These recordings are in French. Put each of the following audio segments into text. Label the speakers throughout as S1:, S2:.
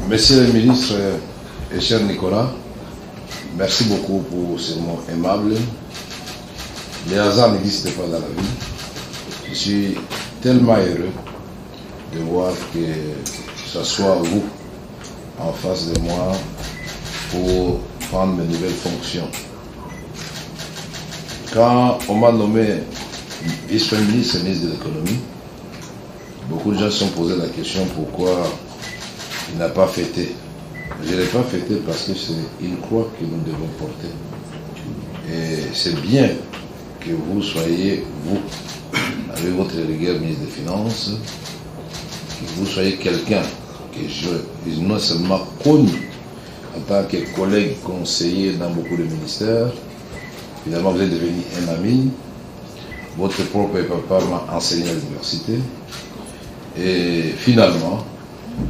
S1: Monsieur le ministre et cher Nicolas, merci beaucoup pour ces mots aimables. Les hasards n'existent pas dans la vie. Je suis tellement heureux de voir que ce soit vous en face de moi pour prendre mes nouvelles fonctions. Quand on m'a nommé vice-premier ministre et ministre de l'économie, beaucoup de gens se sont posé la question pourquoi il n'a pas fêté. Je ne l'ai pas fêté parce que c'est une croix que nous devons porter. Et c'est bien que vous soyez, vous, avec votre rigueur ministre des Finances, que vous soyez quelqu'un que je non seulement connu en tant que collègue conseiller dans beaucoup de ministères, finalement vous êtes devenu un ami, votre propre papa m'a enseigné à l'université, et finalement,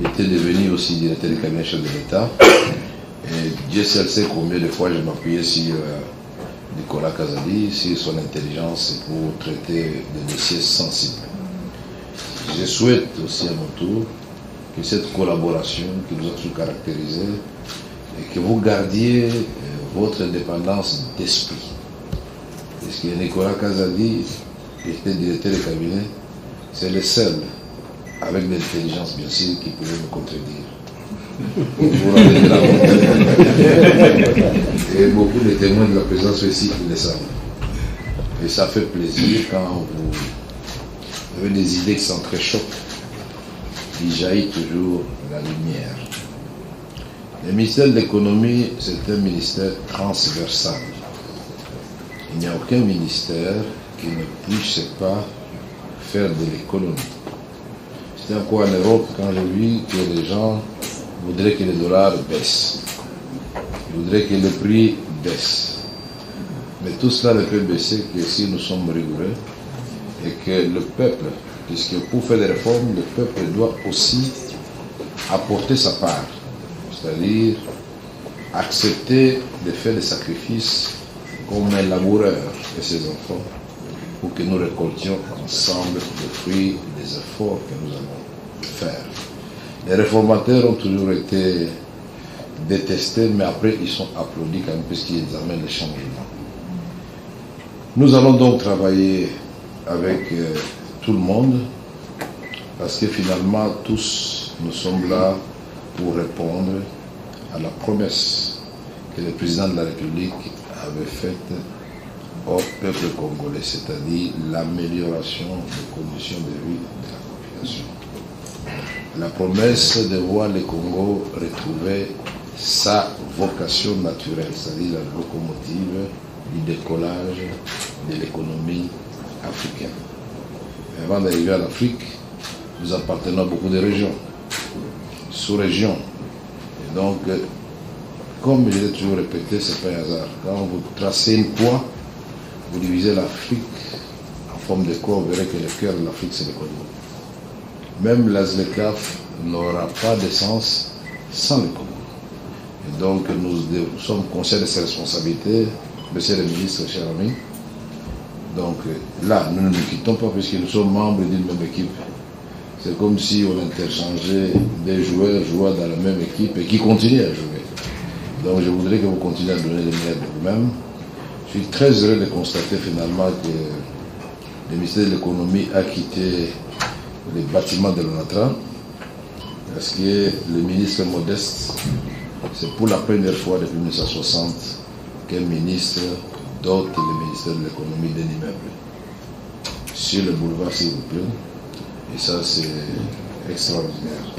S1: il était devenu aussi directeur du cabinet chef de l'État. Et Dieu seul sait combien de fois je m'appuyais sur Nicolas Kazadi, sur son intelligence pour traiter des dossiers sensibles. Je souhaite aussi à mon tour que cette collaboration qui nous a toujours caractérisé et que vous gardiez votre indépendance d'esprit. Parce que Nicolas Kazadi, qui était directeur du cabinet, c'est le seul, avec l'intelligence bien sûr, qui pouvait me contredire. Et beaucoup de témoins de la présence ici qui le savent. Et ça fait plaisir quand vous avez des idées qui sont très chocs, qui jaillissent toujours la lumière. Le ministère de l'économie, c'est un ministère transversal. Il n'y a aucun ministère qui ne puisse pas faire de l'économie. C'est encore en Europe quand j'ai vu que les gens voudraient que le dollar baisse. Ils voudraient que le prix baisse. Mais tout cela ne peut baisser que si nous sommes rigoureux et que le peuple, puisque pour faire des réformes, le peuple doit aussi apporter sa part. C'est-à-dire accepter de faire des sacrifices comme un laboureur et ses enfants pour que nous récoltions ensemble les fruits des efforts que nous allons faire. Les réformateurs ont toujours été détestés, mais après ils sont applaudis quand même puisqu'ils amènent les changements. Nous allons donc travailler avec tout le monde parce que finalement tous nous sommes là pour répondre à la promesse que le président de la République avait faite au peuple congolais, c'est-à-dire l'amélioration des conditions de vie de la population. La promesse de voir le Congo retrouver sa vocation naturelle, c'est-à-dire la locomotive du décollage de l'économie africaine. Avant d'arriver à l'Afrique, nous appartenons à beaucoup de régions, sous-régions. Et donc, comme je l'ai toujours répété, ce n'est pas un hasard. Quand vous tracez une croix, vous divisez l'Afrique en forme de croix, vous verrez que le cœur de l'Afrique, c'est le Congo. Même la ZLECAf n'aura pas de sens sans le Congo. Et donc, nous sommes conscients de ces responsabilités, monsieur le ministre, cher ami. Donc là, nous ne nous quittons pas puisque nous sommes membres d'une même équipe. C'est comme si on interchangeait des joueurs jouant dans la même équipe et qui continuent à jouer. Donc je voudrais que vous continuez à donner les meilleurs de vous-même. Je suis très heureux de constater finalement que le ministère de l'économie a quitté les bâtiments de l'ONATRA parce que le ministre Modeste, c'est pour la première fois depuis 1960 qu'un ministre dote le ministère de l'économie d'un immeuble sur le boulevard, s'il vous plaît. Et ça, c'est extraordinaire.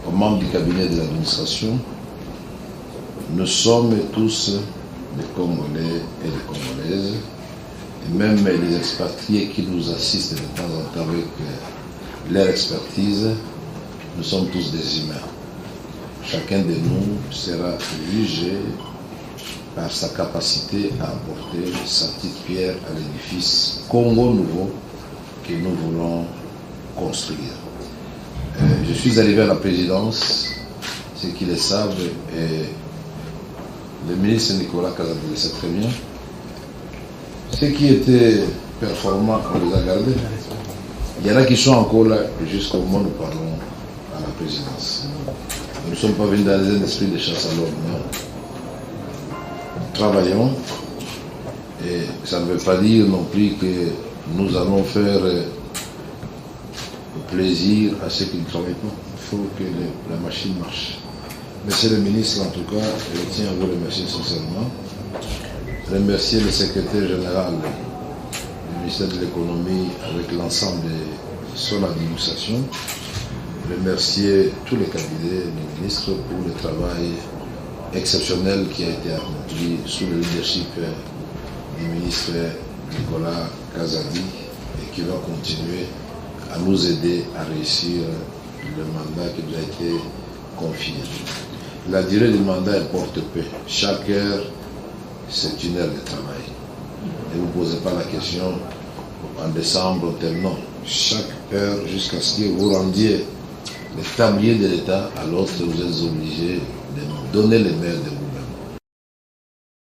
S1: Aux membres du cabinet de l'administration, nous sommes tous des Congolais et des Congolaises, et même les expatriés qui nous assistent de temps en temps avec leur expertise, nous sommes tous des humains. Chacun de nous sera jugé par sa capacité à apporter sa petite pierre à l'édifice Congo nouveau que nous voulons construire. Je suis arrivé à la présidence, ceux qui le savent, et le ministre Nicolas Kazadi le sait très bien. Ceux qui étaient performants, on les a gardés. Il y en a qui sont encore là jusqu'au moment où nous parlons à la présidence. Nous ne sommes pas venus dans un esprit de chasse à l'homme, non. Travaillons, et ça ne veut pas dire non plus que nous allons faire plaisir à ceux qui ne travaillent pas. Il faut que la machine marche. Monsieur le ministre, en tout cas, je tiens à vous remercier sincèrement. Remercier le secrétaire général du ministère de l'économie avec l'ensemble de son administration. Remercier tous les cabinets du ministre pour le travail exceptionnel qui a été accompli sous le leadership du ministre Nicolas Kazadi et qui va continuer à nous aider à réussir le mandat qui nous a été confié. La durée du mandat importe peu. Chaque heure, c'est une heure de travail. Ne vous posez pas la question en décembre, non. Chaque heure, jusqu'à ce que vous rendiez le tablier de l'État à l'autre, vous êtes obligé de nous donner les mails de vous.